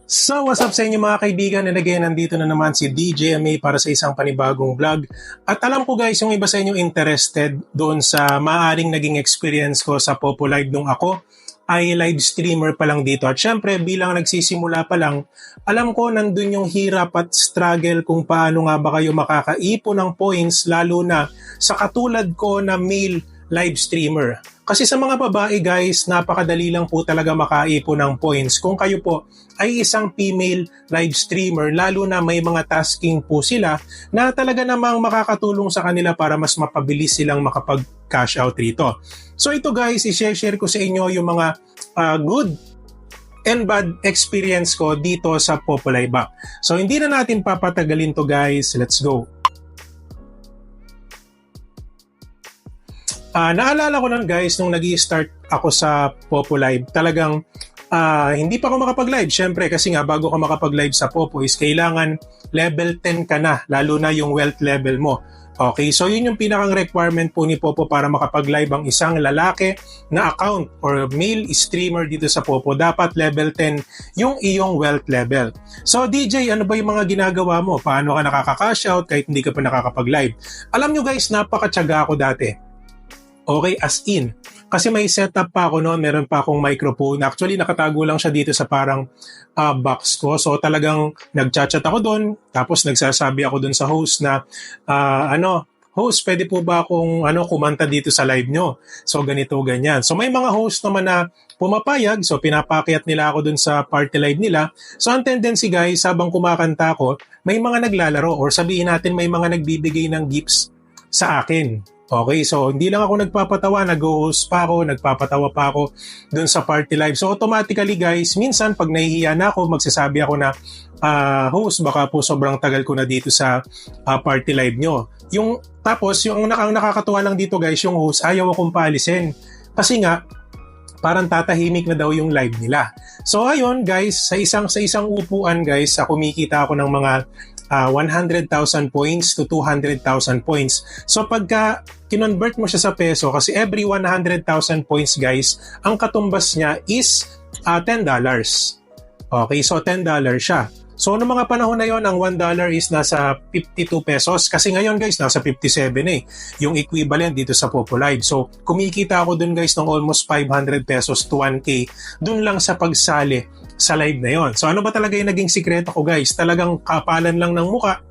So, what's up sa inyo mga kaibigan? And again, nandito na naman si DJ MA para sa isang panibagong vlog. At alam ko guys, yung iba sa inyo interested doon sa maaaring naging experience ko sa Popo Live nung ako ay live streamer pa lang dito. At syempre, bilang nagsisimula pa lang, alam ko nandun yung hirap at struggle kung paano nga ba kayo makakaipon ng points, lalo na sa katulad ko na male live streamer. Kasi sa mga babae guys, napakadali lang po talaga makaipon ng points. Kung kayo po ay isang female live streamer, lalo na may mga tasking po sila na talaga namang makakatulong sa kanila para mas mapabilis silang makapag-cash out rito. So ito guys, i-share ko sa inyo yung mga good and bad experience ko dito sa Popo Live. So hindi na natin papatagalin to guys, let's go. Naalala ko nun guys, nung nag-i-start ako sa Popo Live, talagang hindi pa ako makapag-live. Syempre, kasi nga bago ka makapag-live sa Popo is kailangan level 10 ka na, lalo na yung wealth level mo. Okay, so yun yung pinakang requirement po ni Popo para makapag-live ang isang lalaki na account or male streamer dito sa Popo. Dapat level 10 yung iyong wealth level. So DJ, ano ba yung mga ginagawa mo? Paano ka nakaka-cash out kahit hindi ka pa nakakapag-live? Alam nyo guys, napakatyaga ako dati. Okay, as in. Kasi may setup pa ako noon, meron pa akong microphone. Actually, nakatago lang siya dito sa parang box ko. So talagang nagchat-chat ako doon, tapos nagsasabi ako doon sa host na, host, pwede po ba akong kumanta dito sa live nyo? So ganito, ganyan. So may mga host naman na pumapayag, so pinapakyat nila ako doon sa party live nila. So ang tendency guys, habang kumakanta ako, may mga naglalaro or sabihin natin may mga nagbibigay ng gifts sa akin. Okay, so hindi lang ako nagpapatawa, nag-host pa ako, nagpapatawa pa ako dun sa party live. So automatically guys, minsan pag nahihiya na ako, magsasabi ako na, host, baka po sobrang tagal ko na dito sa party live nyo. Tapos, yung nakakatuwa lang dito guys, yung host, ayaw akong paalisin. Kasi nga, parang tatahimik na daw yung live nila. So ayun guys, sa isang upuan guys, kumikita ako ng mga 100,000 points to 200,000 points. So pagka kinonvert mo siya sa peso, kasi every 100,000 points guys, ang katumbas niya is $10. Okay, so $10 siya. So noong mga panahon na yon, ang $1 is nasa 52 pesos. Kasi ngayon guys, nasa 57 yung equivalent dito sa Popo Live. So kumikita ako dun guys ng almost 500 pesos to 1K dun lang sa pagsali sa live na yon. So ano ba talaga yung naging sikreto ko guys? Talagang kapalan lang ng muka,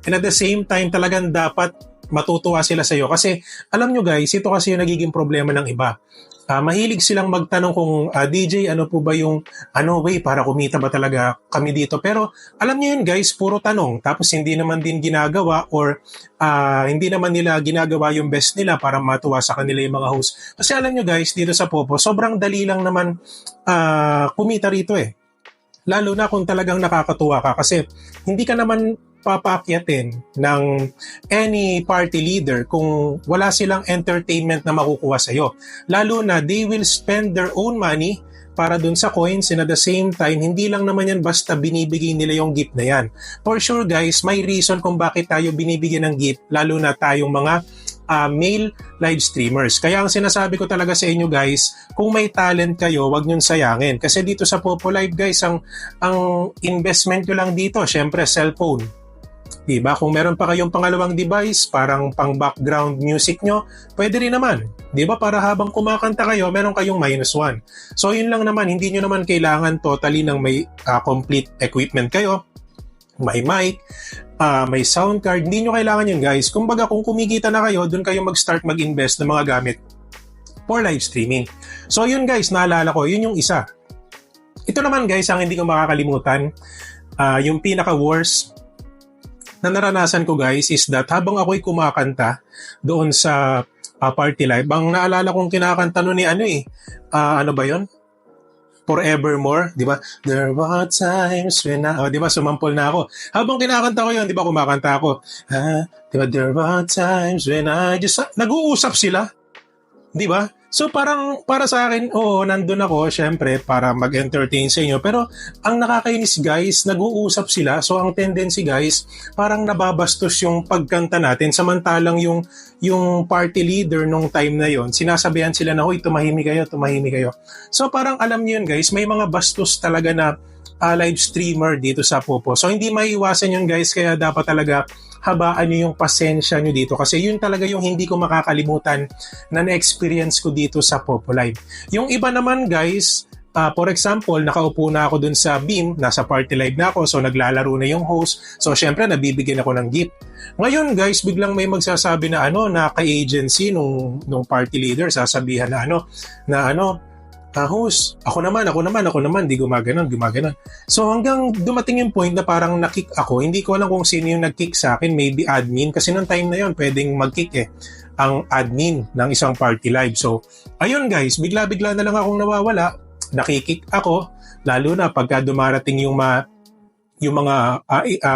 and at the same time talagang dapat matutuwa sila sa iyo. Kasi alam nyo guys, ito kasi yung nagiging problema ng iba. Mahilig silang magtanong kung DJ, ano po ba yung way para kumita ba talaga kami dito? Pero alam nyo yun guys, puro tanong. Tapos hindi naman din ginagawa or hindi naman nila ginagawa yung best nila para matuwa sa kanila yung mga host. Kasi alam nyo guys, dito sa Popo, sobrang dali lang naman kumita rito Lalo na kung talagang nakakatuwa ka, kasi hindi ka naman papaakyatin ng any party leader kung wala silang entertainment na makukuha sa'yo. Lalo na they will spend their own money para dun sa coins, and at the same time, hindi lang naman yan basta binibigay nila yung gift na yan. For sure guys, may reason kung bakit tayo binibigyan ng gift, lalo na tayong mga male live streamers. Kaya ang sinasabi ko talaga sa inyo guys, kung may talent kayo, wag nyong sayangin. Kasi dito sa Popo Live guys, ang investment nyo lang dito, syempre cellphone. Diba? Kung meron pa kayong pangalawang device, parang pang background music nyo, pwede rin naman. Diba? Para habang kumakanta kayo, meron kayong -1. So yun lang naman, hindi nyo naman kailangan totally ng may complete equipment kayo. May mic, may sound card, hindi nyo kailangan yun guys. Kumbaga kung kumikita na kayo, dun kayo mag-start mag-invest ng mga gamit for live streaming. So yun guys, naalala ko, yun yung isa. Ito naman guys, ang hindi ko makakalimutan, yung pinaka-worst na naranasan ko guys is that habang ako'y kumakanta doon sa party live, ang naalala kong kinakanta nun ano ba yun? Forevermore, di ba? There were times when di ba, sumampol na ako. Habang kinakanta ko yun, di ba, kumakanta ako. Di ba, there were times when nag-uusap sila. Di ba? So parang para sa akin, nandun ako syempre para mag-entertain sa inyo. Pero ang nakakainis guys, nag-uusap sila. So ang tendency guys, parang nababastos yung pagkanta natin. Samantalang yung party leader nung time na yon, sinasabihan sila na, hoy, tumahimik kayo. So parang alam niyo yun guys, may mga bastos talaga na live streamer dito sa Popo. So hindi maiiwasan yun guys, kaya dapat talaga habaan nyo yung pasensya nyo dito kasi yun talaga yung hindi ko makakalimutan na na-experience ko dito sa Popo Live. Yung iba naman guys, for example, nakaupo na ako dun sa Beam, nasa party live na ako, so naglalaro na yung host, so syempre nabibigyan ako ng gift. Ngayon guys, biglang may magsasabi na na ka-agency nung party leader, sasabihan na host, ako naman, di gumaganon. So hanggang dumating yung point na parang nakick ako, hindi ko alam kung sino yung nag-kick sa akin, maybe admin, kasi nung time na yon pwedeng mag-kick ang admin ng isang party live. So ayun guys, bigla-bigla na lang akong nawawala, nakikick ako, lalo na pagka dumarating yung mga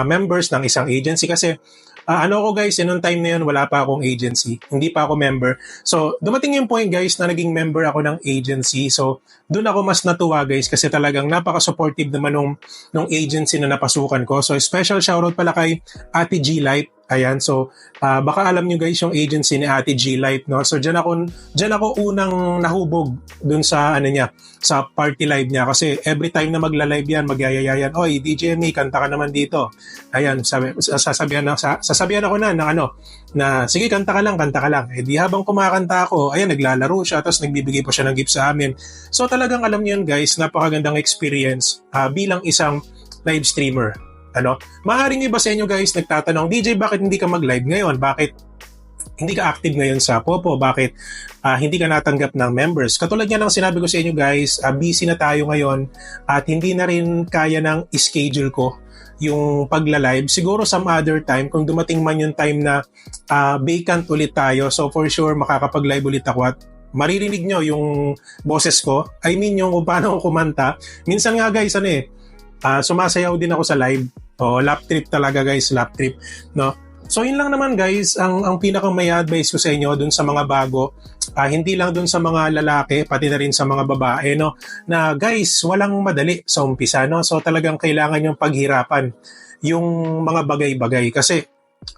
members ng isang agency kasi ako guys, noong time na yun, wala pa akong agency. Hindi pa ako member. So, dumating yung point guys na naging member ako ng agency. So, doon ako mas natuwa guys kasi talagang napaka-supportive naman nung agency na napasukan ko. So, special shoutout pala kay Ate G Light. Ayan, so baka alam nyo guys yung agency ni Ate G Light, no? So diyan ako unang nahubog dun sa sa party live niya kasi every time na magla-live yan, magyayaya yan, "Oy, DJ May, kanta ka naman dito." Ayan, sasabihan ako na sige, kanta ka lang. Di habang kumakanta ako, ayan, naglalaro siya tapos nagbibigay pa siya ng gift sa amin. So talagang alam niyo yun guys, napakagandang experience bilang isang live streamer. Maaaring iba sa inyo guys nagtatanong, DJ, bakit hindi ka mag-live ngayon? Bakit hindi ka active ngayon sa Popo? Bakit hindi ka natanggap ng members? Katulad yan ang sinabi ko sa inyo guys, busy na tayo ngayon at hindi na rin kaya ng schedule ko yung pagla-live. Siguro some other time, kung dumating man yung time na vacant ulit tayo, so for sure makakapag-live ulit ako at maririnig nyo yung boses ko. I mean yung kung paano ko kumanta. Minsan nga guys, sumasayaw din ako sa live. Lap trip talaga guys, lap trip, no? So yun lang naman guys, ang pinakang may advice ko sa inyo dun sa mga bago, hindi lang dun sa mga lalaki, pati na rin sa mga babae, no? Na guys, walang madali sa umpisa, no? So talagang kailangan yung paghirapan yung mga bagay-bagay kasi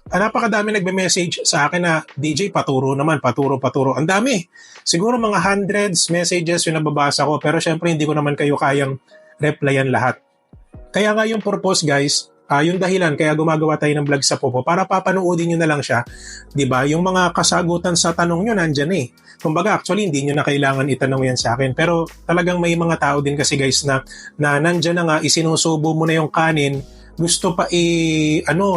napakadami nagme-message sa akin na, DJ, paturo. Ang dami. Siguro mga hundreds messages yung nababasa ko, pero syempre hindi ko naman kayo kayang replyan lahat. Kaya nga yung purpose guys, yung dahilan kaya gumagawa tayo ng vlog sa Popo para papanoodin nyo na lang siya, 'di ba? Yung mga kasagutan sa tanong nyo nandiyan Kumbaga actually hindi nyo na kailangan itanong yan sa akin, pero talagang may mga tao din kasi guys na nandiyan na nga, isinusubo mo na yung kanin, gusto pa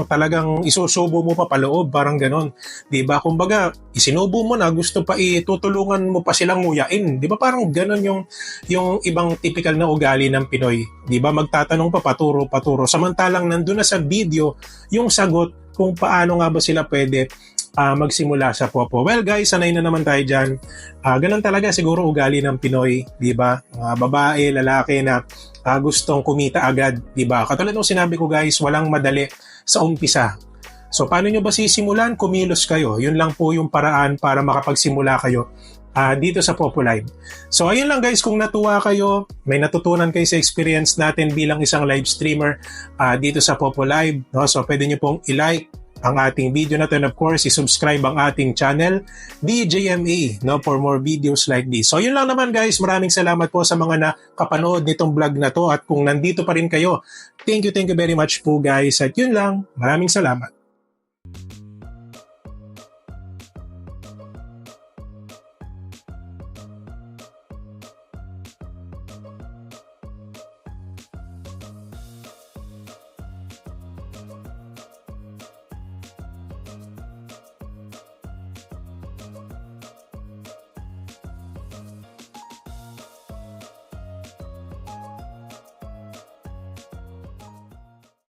talagang isusubo mo pa paloob, parang ganon. 'Di ba? Kumbaga, isinubo mo na, gusto pa tutulungan mo pa silang nguyain. 'Di ba? Parang ganon yung ibang typical na ugali ng Pinoy. 'Di ba? Magtatanong pa paturo. Samantalang nandun na sa video yung sagot kung paano nga ba sila pwede magsimula sa Popo. Well guys, sanay na naman tayo dyan. Ganun talaga siguro ugali ng Pinoy, di ba? Mga babae, lalaki na gustong kumita agad, di ba? Katulad ng sinabi ko guys, walang madali sa umpisa. So paano nyo ba sisimulan? Kumilos kayo. Yun lang po yung paraan para makapagsimula kayo dito sa Popo Live. So ayun lang guys, kung natuwa kayo, may natutunan kayo sa experience natin bilang isang live streamer dito sa Popo Live, no? So pwede nyo pong i-like ang ating video na to, and of course i-subscribe ang ating channel DJMA, no, for more videos like this. So yun lang naman guys, maraming salamat po sa mga nakapanood nitong vlog na to, at kung nandito pa rin kayo, thank you very much po guys, at yun lang, maraming salamat.